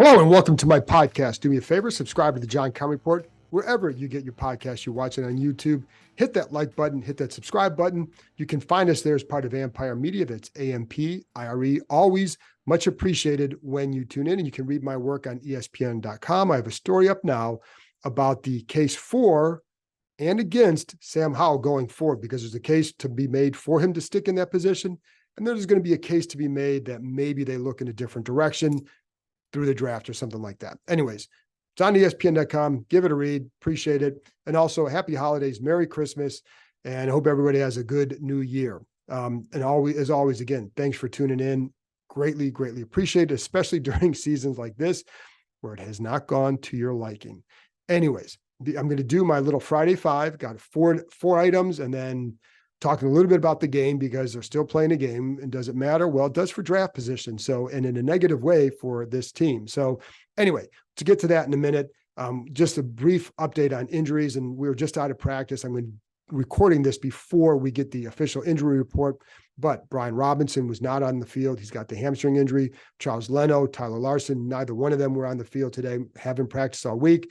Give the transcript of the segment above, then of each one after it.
Hello and welcome to my podcast. Do me a favor, subscribe to the John Keim Report wherever you get your podcast. You're watching on YouTube. Hit that like button, hit that subscribe button. You can find us there as part of Ampire Media. That's AMPIRE. Always much appreciated when you tune in, and you can read my work on ESPN.com. I have a story up now about the case for and against Sam Howell going forward, because there's a case to be made for him to stick in that position, and there's going to be a case to be made that maybe they look in a different direction through the draft or something like that. Anyways, it's on ESPN.com. Give it a read. Appreciate it. And also, happy holidays, Merry Christmas, and I hope everybody has a good new year. And always, as always, again, thanks for tuning in. Greatly, greatly appreciate it, especially during seasons like this where it has not gone to your liking. Anyways, I'm going to do my little Friday Five. Got four items, and then talking a little bit about the game because they're still playing a game. And does it matter? Well, it does for draft position. So, and in a negative way for this team. So anyway, to get to that in a minute, just a brief update on injuries. And we were just out of practice. I'm recording this before we get the official injury report, but Brian Robinson was not on the field. He's got the hamstring injury. Charles Leno, Tyler Larson, neither one of them were on the field today, haven't practiced all week.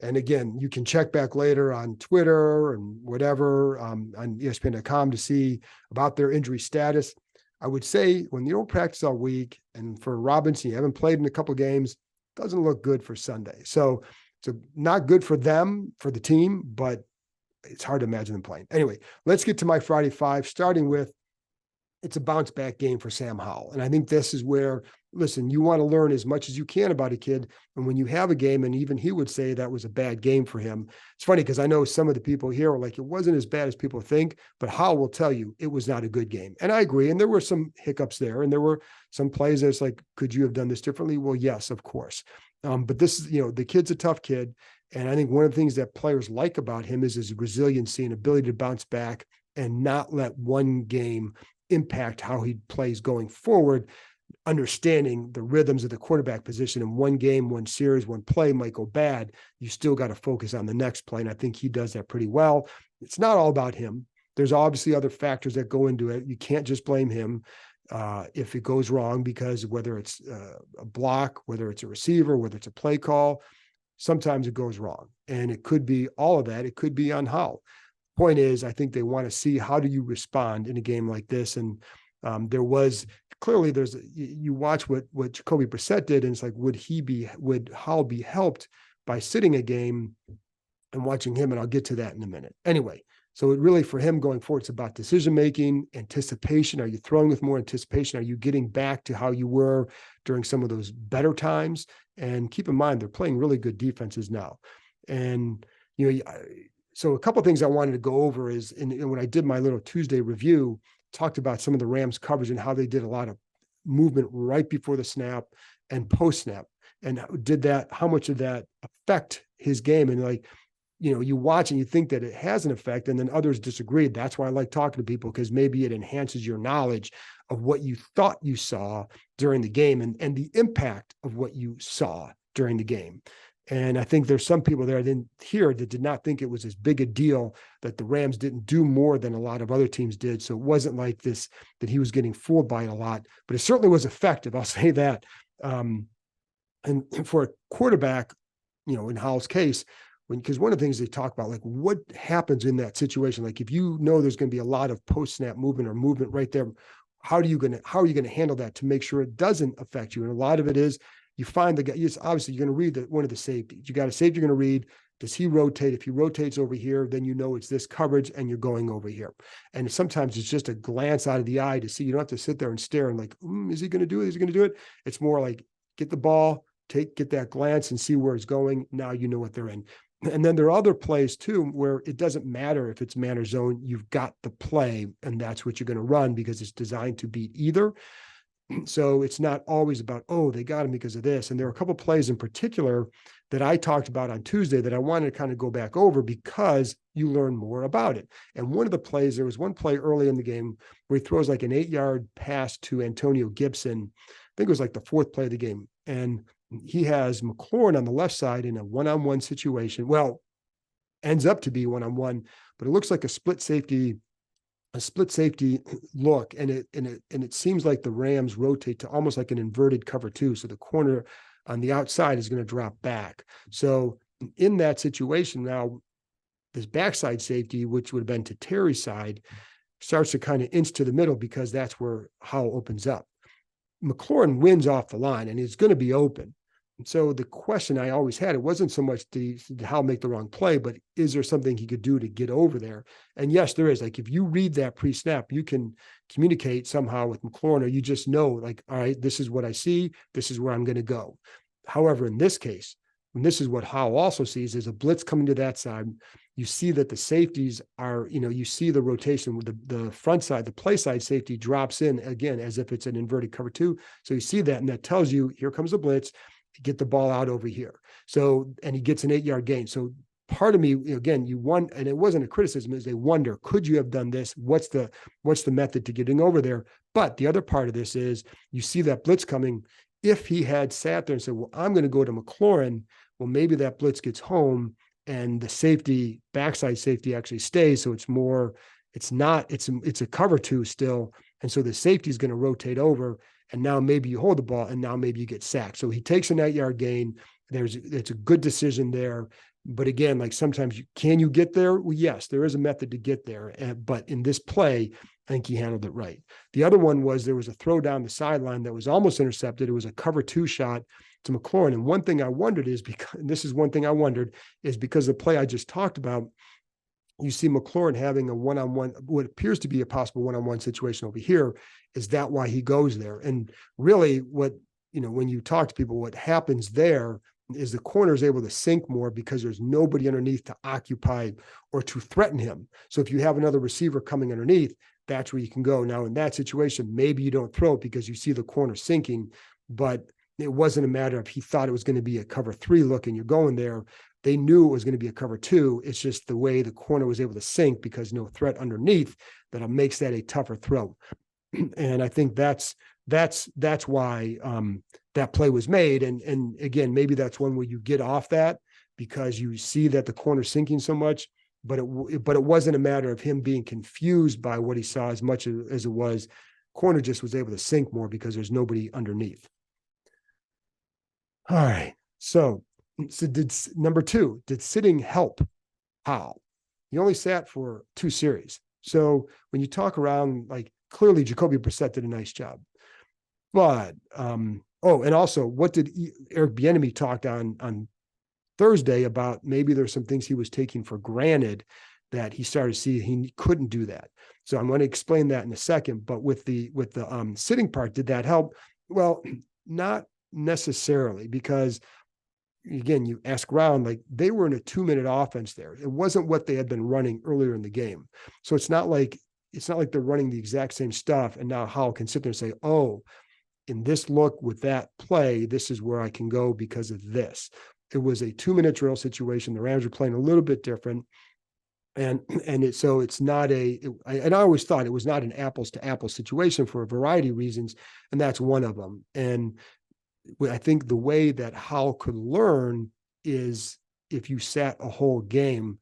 And again, you can check back later on Twitter and whatever on ESPN.com to see about their injury status. I would say when you don't practice all week, and for Robinson, you haven't played in a couple of games, doesn't look good for Sunday. So not good for them, for the team, but it's hard to imagine them playing. Anyway, let's get to my Friday Five, starting with it's a bounce back game for Sam Howell. And I think this is where, listen, you want to learn as much as you can about a kid. And when you have a game, and even he would say that was a bad game for him. It's funny because I know some of the people here are like, it wasn't as bad as people think, but Howell will tell you it was not a good game. And I agree. And there were some hiccups there. And there were some plays that's like, could you have done this differently? Well, yes, of course. But this is, the kid's a tough kid. And I think one of the things that players like about him is his resiliency and ability to bounce back and not let one game impact how he plays going forward, understanding the rhythms of the quarterback position. In one game, one series, one play might go bad. You still got to focus on the next play. And I think he does that pretty well. It's not all about him. There's obviously other factors that go into it. You can't just blame him if it goes wrong, because whether it's a block, whether it's a receiver, whether it's a play call, sometimes it goes wrong. And it could be all of that. It could be on Howell. Point is, I think they want to see how do you respond in a game like this. And there was clearly you watch what Jacoby Brissett did, and it's like, would Howell be helped by sitting a game and watching him? And I'll get to that in a minute. Anyway, so it really, for him going forward, it's about decision-making, anticipation. Are you throwing with more anticipation? Are you getting back to how you were during some of those better times? And keep in mind, they're playing really good defenses now. And, so a couple of things I wanted to go over is, when I did my little Tuesday review, talked about some of the Rams coverage and how they did a lot of movement right before the snap and post snap, and how much did that affect his game? And you watch and you think that it has an effect, and then others disagreed. That's why I like talking to people, because maybe it enhances your knowledge of what you thought you saw during the game and the impact of what you saw during the game. And I think there's some people there that did not think it was as big a deal, that the Rams didn't do more than a lot of other teams did. So it wasn't like this, that he was getting fooled by it a lot, but it certainly was effective. I'll say that. And for a quarterback, in Howell's case, because one of the things they talk about, like what happens in that situation, like if you know there's going to be a lot of post-snap movement or movement right there, how are you going to handle that to make sure it doesn't affect you? And a lot of it is, you find the guy, obviously you're going to read one of the safeties. You got a safety you're going to read. Does he rotate? If he rotates over here, then it's this coverage and you're going over here. And sometimes it's just a glance out of the eye to see. You don't have to sit there and stare and like, is he going to do it? Is he going to do it? It's more like, get the ball, get that glance and see where it's going. Now you know what they're in. And then there are other plays too, where it doesn't matter if it's man or zone. You've got the play, and that's what you're going to run because it's designed to beat either. So it's not always about, they got him because of this. And there are a couple of plays in particular that I talked about on Tuesday that I wanted to kind of go back over because you learn more about it. And one of the plays, there was one play early in the game where he throws like an 8-yard pass to Antonio Gibson. I think it was like the fourth play of the game. And he has McLaurin on the left side in a one-on-one situation. Well, ends up to be one-on-one, but it looks like a split safety look, and it seems like the Rams rotate to almost like an inverted cover two. So the corner on the outside is going to drop back. So in that situation now, this backside safety, which would have been to Terry's side, starts to kind of inch to the middle because that's where Howell opens up. McLaurin wins off the line and he's going to be open. And so the question I always had, it wasn't so much did Howell make the wrong play, but is there something he could do to get over there? And yes, there is. Like if you read that pre-snap, you can communicate somehow with McLaurin, or you just know, like, all right, this is what I see. This is where I'm going to go. However, in this case, and this is what Howell also sees, is a blitz coming to that side. You see that the safeties are, you see the rotation with the front side, the play side safety drops in again, as if it's an inverted cover two. So you see that, and that tells you, here comes the blitz, get the ball out over here. So, and he gets an 8-yard gain. So part of me, again, you want, and it wasn't a criticism, is they wonder, could you have done this? What's the method to getting over there? But the other part of this is you see that blitz coming. If he had sat there and said, well, I'm going to go to McLaurin, well, maybe that blitz gets home and the safety, backside safety actually stays. So it's a cover two still. And so the safety is going to rotate over, and now maybe you hold the ball and now maybe you get sacked. So he takes a 9-yard gain. It's a good decision there. But again, like sometimes can you get there? Well, yes, there is a method to get there. But in this play, I think he handled it right. The other one was there was a throw down the sideline that was almost intercepted. It was a cover two shot to McLaurin. And one thing I wondered is because the play I just talked about, you see McLaurin having a one-on-one, what appears to be a possible one-on-one situation over here. Is that why he goes there? And really what, when you talk to people, what happens there is the corner is able to sink more because there's nobody underneath to occupy or to threaten him. So if you have another receiver coming underneath, that's where you can go. Now in that situation, maybe you don't throw it because you see the corner sinking, but it wasn't a matter of he thought it was going to be a cover three look and you're going there. They knew it was going to be a cover two. It's just the way the corner was able to sink because no threat underneath that makes that a tougher throw. And I think that's why that play was made. And again, maybe that's one where you get off that because you see that the corner's sinking so much, but it wasn't a matter of him being confused by what he saw as much as it was corner just was able to sink more because there's nobody underneath. All right. So number two, did sitting help Howell? He only sat for 2 series. So when you talk around, like clearly Jacoby Brissett did a nice job. But, and also what did Eric Bieniemy talked on Thursday about maybe there's some things he was taking for granted that he started to see he couldn't do that. So I'm going to explain that in a second, but with the sitting part, did that help? Well, not necessarily, because again, you ask around, like they were in a 2-minute offense there. It wasn't what they had been running earlier in the game. So it's not like they're running the exact same stuff. And now Howell can sit there and say, oh, in this look with that play, this is where I can go because of this. It was a 2-minute drill situation. The Rams were playing a little bit different. And it's not and I always thought it was not an apples to apples situation for a variety of reasons. And that's one of them. And I think the way that Howell could learn is if you sat a whole game,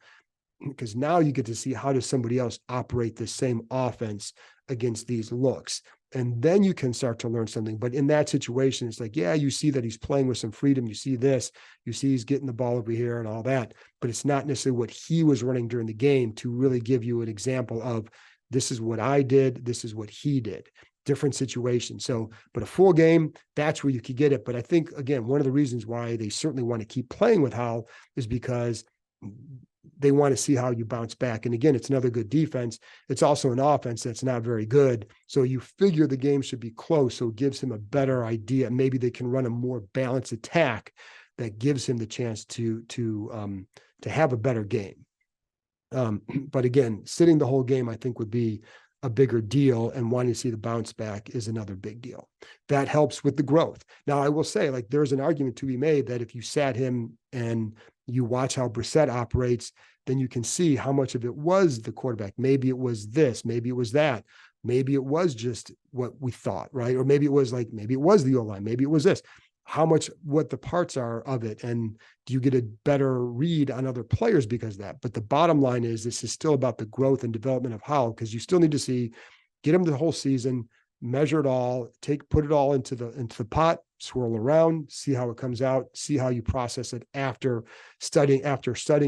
because now you get to see how does somebody else operate the same offense against these looks. And then you can start to learn something. But in that situation, it's like, yeah, you see that he's playing with some freedom. You see this, you see he's getting the ball over here and all that, but it's not necessarily what he was running during the game to really give you an example of this is what I did, this is what he did. Different situation. So, but a full game, that's where you could get it. But I think, again, one of the reasons why they certainly want to keep playing with Howell is because they want to see how you bounce back. And again, it's another good defense. It's also an offense that's not very good. So you figure the game should be close. So it gives him a better idea. Maybe they can run a more balanced attack that gives him the chance to have a better game. But again, sitting the whole game, I think would be a bigger deal, and wanting to see the bounce back is another big deal. That helps with the growth. Now, I will say, like, there's an argument to be made that if you sat him and you watch how Brissett operates, then you can see how much of it was the quarterback. Maybe it was this, maybe it was that, maybe it was just what we thought, right? Or maybe it was the O-line, maybe it was this. What the parts are of it, and do you get a better read on other players because of that? But the bottom line is this is still about the growth and development of Howell, because you still need to get him the whole season, measure it all, put it all into the pot, swirl around, see how it comes out, see how you process it after studying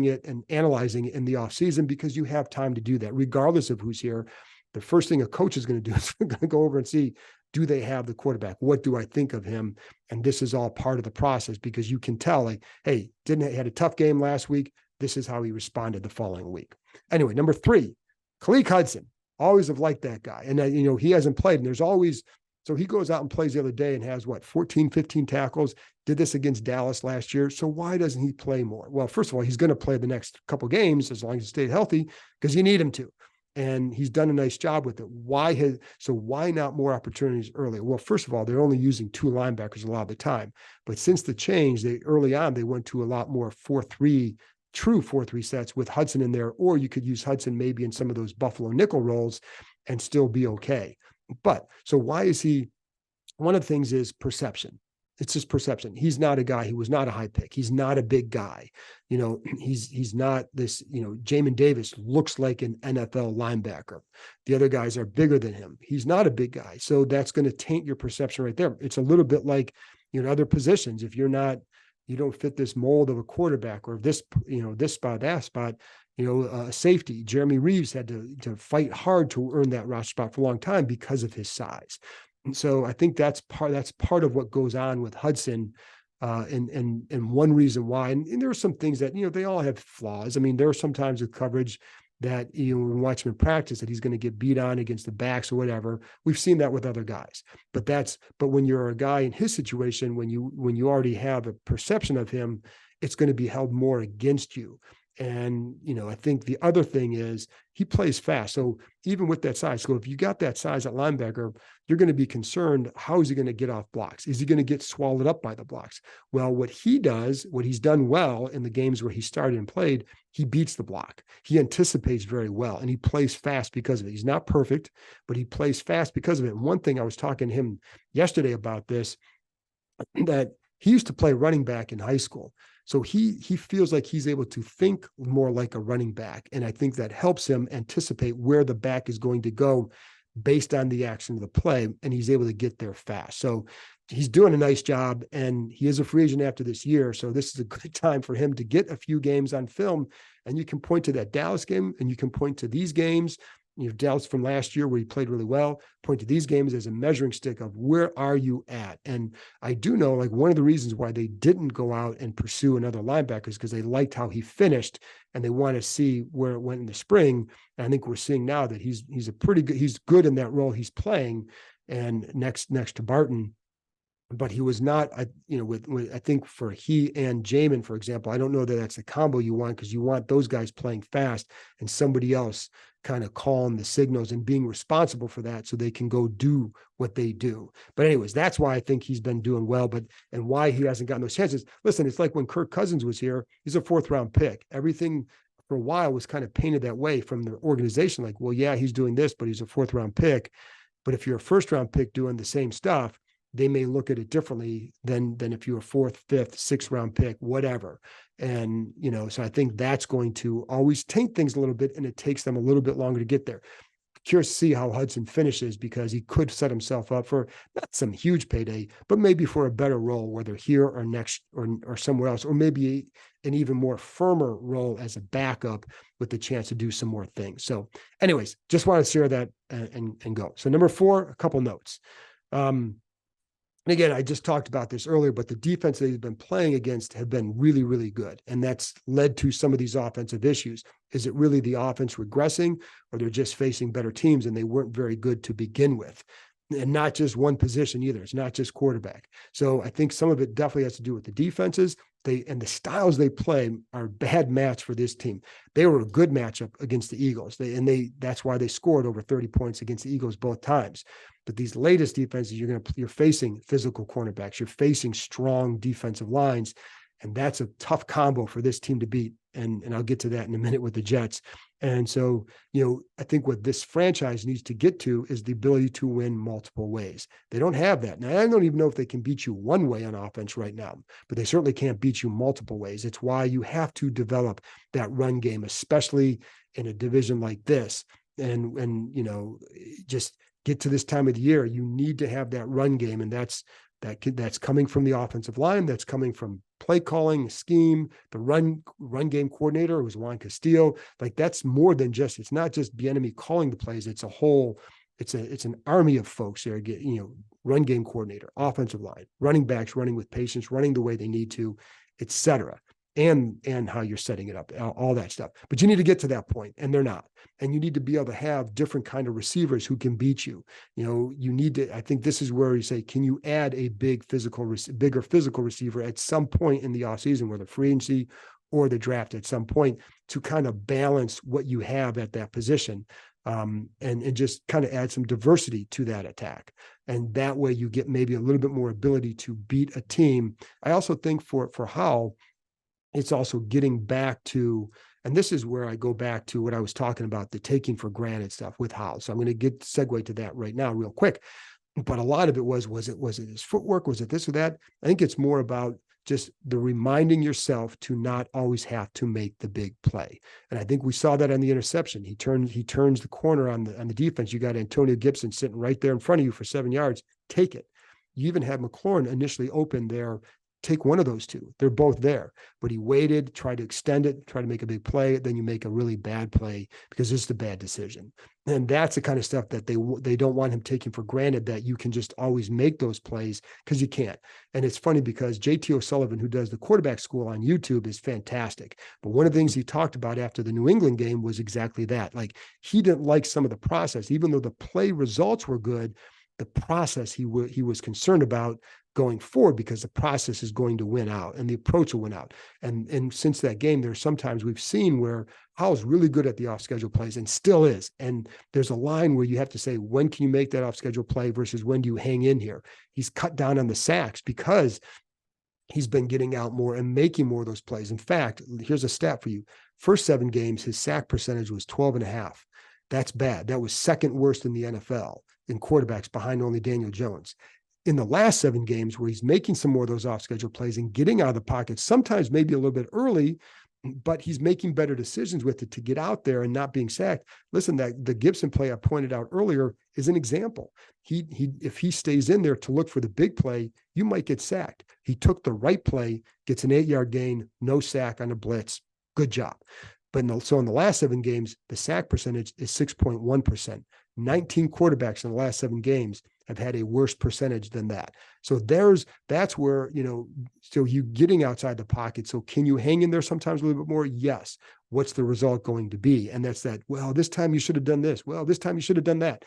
it and analyzing it in the off season, because you have time to do that, regardless of who's here. The first thing a coach is going to do is going to go over and see, do they have the quarterback? What do I think of him? And this is all part of the process, because you can tell, like, hey, had a tough game last week. This is how he responded the following week. Anyway, number 3, Khaleke Hudson. Always have liked that guy. And, he hasn't played. And there's always, so he goes out and plays the other day and has 14, 15 tackles, did this against Dallas last year. So why doesn't he play more? Well, first of all, he's going to play the next couple games as long as he stays healthy, because you need him to. And he's done a nice job with it. Why not more opportunities earlier? Well, first of all, they're only using 2 linebackers a lot of the time. But since the change, early on, they went to a lot more 4-3, true 4-3 sets with Hudson in there, or you could use Hudson maybe in some of those Buffalo nickel roles and still be okay. But so why is he? One of the things is perception. It's just perception. He's not a guy. He was not a high pick. He's not a big guy. He's not this, Jamin Davis looks like an NFL linebacker. The other guys are bigger than him. He's not a big guy. So that's going to taint your perception right there. It's a little bit like, other positions. If you don't fit this mold of a quarterback, or this spot, that spot, safety. Jeremy Reeves had to fight hard to earn that roster spot for a long time because of his size. And so I think that's part of what goes on with Hudson, and one reason why. And there are some things that, they all have flaws. I mean, there are sometimes with coverage that, when watch him in practice, that he's going to get beat on against the backs or whatever. We've seen that with other guys. But when you're a guy in his situation, when you already have a perception of him, it's going to be held more against you. And, I think the other thing is he plays fast. So even with that size, so if you got that size at linebacker, you're going to be concerned, how is he going to get off blocks? Is he going to get swallowed up by the blocks? Well, what he's done well in the games where he started and played, he beats the block. He anticipates very well, and he plays fast because of it. He's not perfect, but he plays fast because of it. And one thing, I was talking to him yesterday about this, that he used to play running back in high school. So he feels like he's able to think more like a running back. And I think that helps him anticipate where the back is going to go based on the action of the play. And he's able to get there fast. So he's doing a nice job, and he is a free agent after this year. So this is a good time for him to get a few games on film. And you can point to that Dallas game, and you can point to these games, Dallas from last year where he played really well, point to these games as a measuring stick of where are you at. And I do know, like, one of the reasons why they didn't go out and pursue another linebacker is because they liked how he finished, and they want to see where it went in the spring. And I think we're seeing now that he's good in that role he's playing, and next to Barton. But he was not, with I think for he and Jamin, for example, I don't know that that's the combo you want, because you want those guys playing fast and somebody else kind of calling the signals and being responsible for that so they can go do what they do. But anyways, that's why I think he's been doing well, and why he hasn't gotten those chances. Listen, it's like when Kirk Cousins was here, he's a 4th-round pick. Everything for a while was kind of painted that way from the organization. Like, well, yeah, he's doing this, but he's a 4th-round pick. But if you're a 1st-round pick doing the same stuff, they may look at it differently than if you're a 4th, 5th, 6th-round pick, whatever. And, so I think that's going to always taint things a little bit, and it takes them a little bit longer to get there. Curious to see how Hudson finishes, because he could set himself up for not some huge payday, but maybe for a better role, whether here or next or somewhere else, or maybe an even more firmer role as a backup with the chance to do some more things. So anyways, just want to share that and go. So number 4, a couple notes. And again, I just talked about this earlier, but the defense that he's been playing against have been really, really good. And that's led to some of these offensive issues. Is it really the offense regressing, or they're just facing better teams and they weren't very good to begin with? And not just one position either. It's not just quarterback. So I think some of it definitely has to do with the defenses. And the styles they play are a bad match for this team. They were a good matchup against the Eagles. That's why they scored over 30 points against the Eagles both times. But these latest defenses, you're facing physical cornerbacks. You're facing strong defensive lines. And that's a tough combo for this team to beat. And I'll get to that in a minute with the Jets. And so, I think what this franchise needs to get to is the ability to win multiple ways. They don't have that. Now, I don't even know if they can beat you one way on offense right now, but they certainly can't beat you multiple ways. It's why you have to develop that run game, especially in a division like this. And just get to this time of the year, you need to have that run game. And that's coming from the offensive line. That's coming from play calling, scheme, the run game coordinator was Juan Castillo. Like, that's more than just, it's not just Bieniemy calling the plays. It's a whole, it's an army of folks there. Run game coordinator, offensive line, running backs, running with patience, running the way they need to, etc. And how you're setting it up, all that stuff. But you need to get to that point, and they're not. And you need to be able to have different kind of receivers who can beat you. You need to, I think this is where you say, can you add a bigger physical receiver at some point in the offseason, whether free agency or the draft at some point, to kind of balance what you have at that position, and just kind of add some diversity to that attack. And that way you get maybe a little bit more ability to beat a team. I also think for Howell, it's also getting back to, and this is where I go back to what I was talking about, the taking for granted stuff with Howell. So I'm going to segue to that right now real quick. But a lot of it was it his footwork? Was it this or that? I think it's more about just the reminding yourself to not always have to make the big play. And I think we saw that on the interception. He turns the corner on the defense. You got Antonio Gibson sitting right there in front of you for 7 yards. Take it. You even had McLaurin initially open there. Take one of those two. They're both there. But he waited, tried to extend it, try to make a big play. Then you make a really bad play because it's a bad decision. And that's the kind of stuff that they don't want him taking for granted, that you can just always make those plays, because you can't. And it's funny because JT O'Sullivan, who does the quarterback school on YouTube, is fantastic. But one of the things he talked about after the New England game was exactly that. Like, he didn't like some of the process, even though the play results were good. The process he was concerned about going forward, because the process is going to win out and the approach will win out. And since that game, there's sometimes we've seen where Howell's really good at the off-schedule plays, and still is. And there's a line where you have to say, when can you make that off-schedule play versus when do you hang in here? He's cut down on the sacks because he's been getting out more and making more of those plays. In fact, here's a stat for you. First 7 games, his sack percentage was 12.5. That's bad. That was second worst in the NFL in quarterbacks, behind only Daniel Jones. In the last 7 games, where he's making some more of those off-schedule plays and getting out of the pocket, sometimes maybe a little bit early, but he's making better decisions with it to get out there and not being sacked. Listen, that the Gibson play I pointed out earlier is an example. If he stays in there to look for the big play, you might get sacked. He took the right play, gets an 8-yard gain, no sack on a blitz. Good job. So in the last 7 games, the sack percentage is 6.1%. 19 quarterbacks in the last 7 games have had a worse percentage than that. So that's where, so you getting outside the pocket. So can you hang in there sometimes a little bit more? Yes. What's the result going to be? And that's that, well, this time you should have done this. Well, this time you should have done that.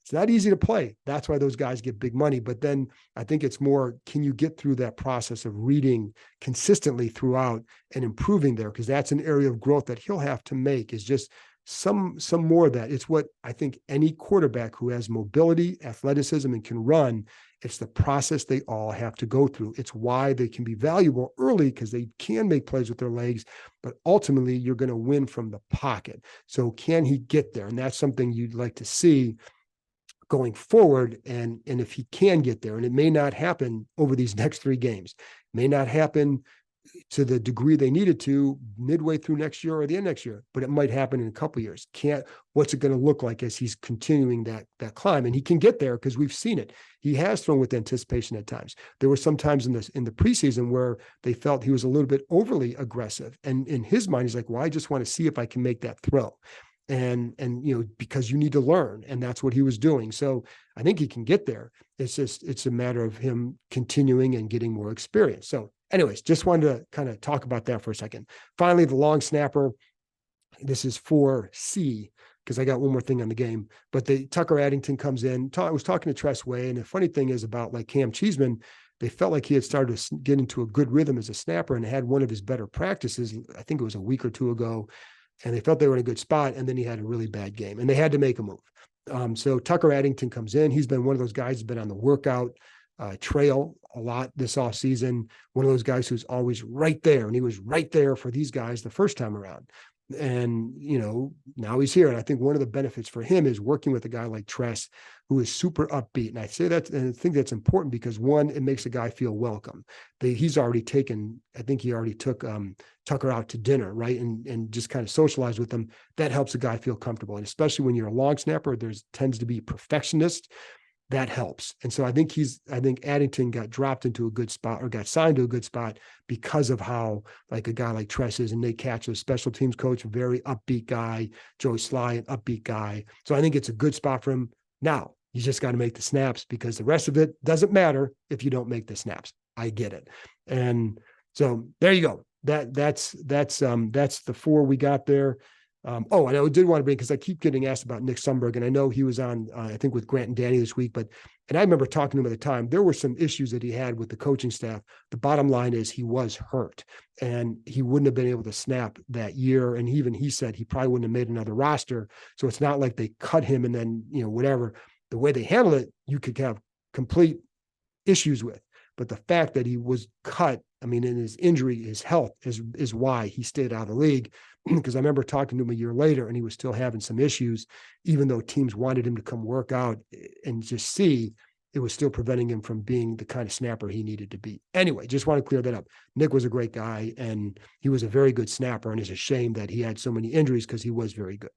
It's not easy to play. That's why those guys get big money. But then I think it's more, can you get through that process of reading consistently throughout and improving there? Because that's an area of growth that he'll have to make, is just some more of that. It's what I think any quarterback who has mobility, athleticism, and can run, it's the process they all have to go through. It's why they can be valuable early, because they can make plays with their legs, but ultimately you're going to win from the pocket. So can he get there? And that's something you'd like to see going forward. And if he can get there, and it may not happen over these next 3 games, may not happen to the degree they needed to midway through next year or the end of next year, but it might happen in a couple of years. What's it going to look like as he's continuing that climb? And he can get there, because we've seen it. He has thrown with anticipation at times. There were some times in the preseason where they felt he was a little bit overly aggressive. And in his mind, he's like, well, I just want to see if I can make that throw. And because you need to learn, and that's what he was doing. So I think he can get there. It's a matter of him continuing and getting more experience. So anyways, just wanted to kind of talk about that for a second. Finally, the long snapper. This is 4C, because I got one more thing on the game. But Tucker Addington comes in. I was talking to Tress Way, and the funny thing is about like Cam Cheeseman, they felt like he had started to get into a good rhythm as a snapper and had one of his better practices. I think it was a week or 2 ago. And they felt they were in a good spot, and then he had a really bad game, and they had to make a move. So Tucker Addington comes in. He's been one of those guys who's been on the workout trail a lot this offseason. One of those guys who's always right there, and he was right there for these guys the first time around. And, now he's here. And I think one of the benefits for him is working with a guy like Tress, who is super upbeat. And I say that, and I think that's important because one, it makes a guy feel welcome. He's already taken, I think he already took Tucker out to dinner, right? And just kind of socialized with him. That helps a guy feel comfortable. And especially when you're a long snapper, there's tends to be perfectionist. That helps. And so I think Addington got dropped into a good spot or got signed to a good spot because of how like a guy like Tress is, and Nate Katz, a special teams coach, a very upbeat guy, Joey Sly, an upbeat guy. So I think it's a good spot for him. Now, you just got to make the snaps because the rest of it doesn't matter if you don't make the snaps. I get it. And so there you go. That's the four we got there. And I did want to bring, because I keep getting asked about Nick Sundberg, and I know he was on, I think, with Grant and Danny this week, and I remember talking to him at the time. There were some issues that he had with the coaching staff. The bottom line is he was hurt, and he wouldn't have been able to snap that year. And he said he probably wouldn't have made another roster. So it's not like they cut him and then, whatever. The way they handled it, you could have complete issues with. But the fact that he was cut, in his injury, his health is why he stayed out of the league. Because I remember talking to him a year later and he was still having some issues, even though teams wanted him to come work out and just see, it was still preventing him from being the kind of snapper he needed to be. Anyway, just want to clear that up. Nick was a great guy and he was a very good snapper, and it's a shame that he had so many injuries because he was very good.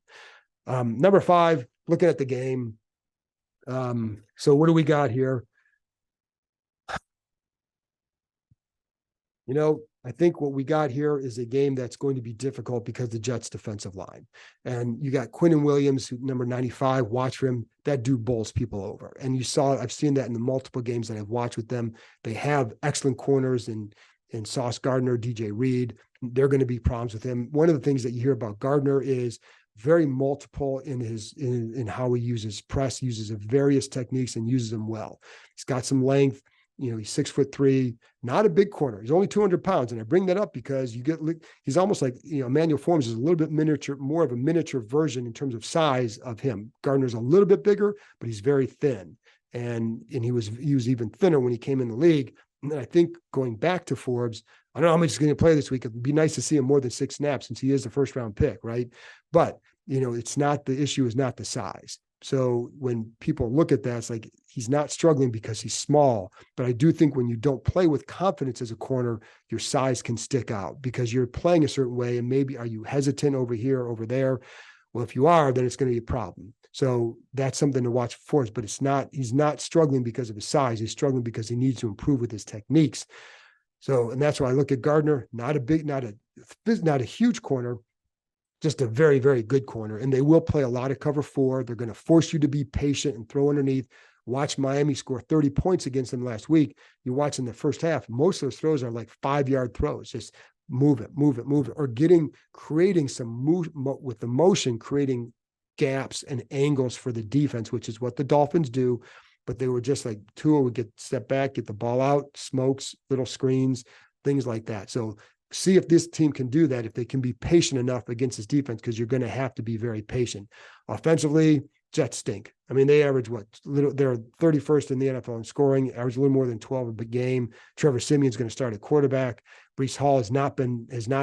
Number 5, looking at the game. So what do we got here? I think what we got here is a game that's going to be difficult because the Jets' defensive line. And you got Quinnen Williams, number 95, watch for him. That dude bowls people over. And I've seen that in the multiple games that I've watched with them. They have excellent corners in Sauce Gardner, DJ Reed. They're going to be problems with him. One of the things that you hear about Gardner is very multiple in how he uses press, uses various techniques and uses them well. He's got some length. He's 6'3", not a big corner. He's only 200 pounds. And I bring that up because he's almost like, Emmanuel Forbes is a little bit miniature, more of a miniature version in terms of size of him. Gardner's a little bit bigger, but he's very thin. And he was even thinner when he came in the league. And I think going back to Forbes, I don't know how much he's going to play this week. It'd be nice to see him more than 6 snaps since he is the first round pick, right? But, the issue is not the size. So when people look at that, it's like he's not struggling because he's small. But I do think when you don't play with confidence as a corner, your size can stick out because you're playing a certain way. And maybe are you hesitant over here, over there? Well, if you are, then it's going to be a problem. So that's something to watch for us. But he's not struggling because of his size. He's struggling because he needs to improve with his techniques. So, and that's why I look at Gardner, not a huge corner, just a very, very good corner. And they will play a lot of cover 4. They're going to force you to be patient and throw underneath. Watch Miami score 30 points against them last week. You watch in the first half, most of those throws are like 5-yard throws. Just move it, or creating some move with the motion, creating gaps and angles for the defense, which is what the Dolphins do. But they were just like Tua would step back, get the ball out, smokes, little screens, things like that. So see if this team can do that, if they can be patient enough against this defense, because you're going to have to be very patient. Offensively, Jets stink. They average they're 31st in the NFL in scoring, average a little more than 12 a game. Trevor Simeon's going to start at quarterback. Breece Hall has not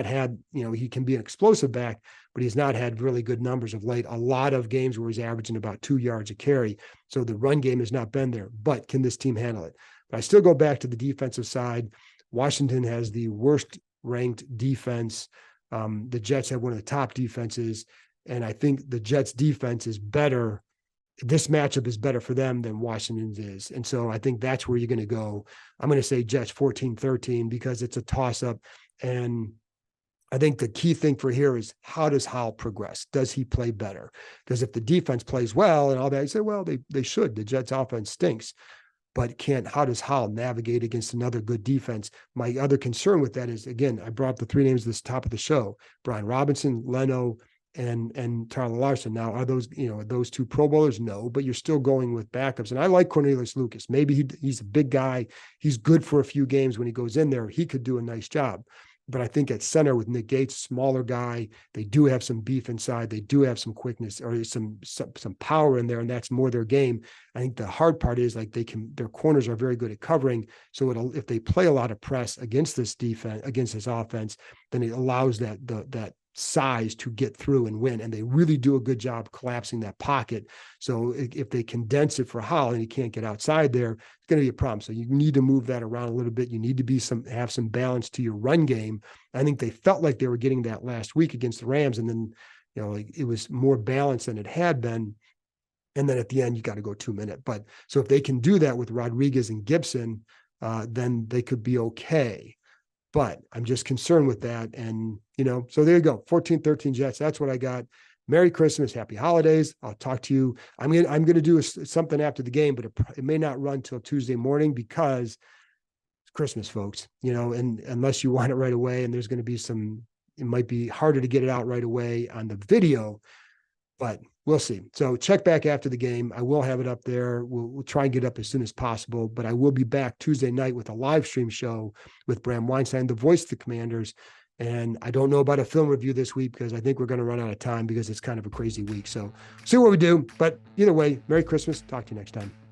had, he can be an explosive back, but he's not had really good numbers of late. A lot of games where he's averaging about 2 yards a carry. So the run game has not been there, but can this team handle it? But I still go back to the defensive side. Washington has the worst ranked defense. The Jets have one of the top defenses. And I think the Jets defense is better. This matchup is better for them than Washington's is. And so I think that's where you're going to go. I'm going to say Jets 14-13 because it's a toss up. And I think the key thing for here is, how does Howell progress? Does he play better? Because if the defense plays well and all that, you say, well, they should. The Jets offense stinks. But how does Howell navigate against another good defense? My other concern with that is, again, I brought up the 3 names at the top of the show: Brian Robinson, Leno, and Tyler Larson. Now, are those 2 Pro Bowlers? No, but you're still going with backups. And I like Cornelius Lucas. Maybe he's a big guy. He's good for a few games when he goes in there. He could do a nice job. But I think at center with Nick Gates, smaller guy, they do have some beef inside. They do have some quickness or some power in there, and that's more their game. I think the hard part is their corners are very good at covering. So if they play a lot of press against this defense, against this offense, then it allows that size to get through and win. And they really do a good job collapsing that pocket. So if they condense it for Howell and he can't get outside there, it's going to be a problem. So you need to move that around a little bit. You need to have some balance to your run game. I think they felt like they were getting that last week against the Rams. And then, it was more balanced than it had been. And then at the end, you got to go 2-minute. But so if they can do that with Rodriguez and Gibson, then they could be okay. But I'm just concerned with that. And, so there you go. 14-13 Jets. That's what I got. Merry Christmas. Happy holidays. I'll talk to you. I'm going to do something after the game, but it may not run till Tuesday morning because it's Christmas, folks, and unless you want it right away, and there's going to be it might be harder to get it out right away on the video, but we'll see. So check back after the game. I will have it up there. We'll try and get up as soon as possible, but I will be back Tuesday night with a live stream show with Bram Weinstein, the voice of the Commanders. And I don't know about a film review this week because I think we're going to run out of time because it's kind of a crazy week. So see what we do. But either way, Merry Christmas. Talk to you next time.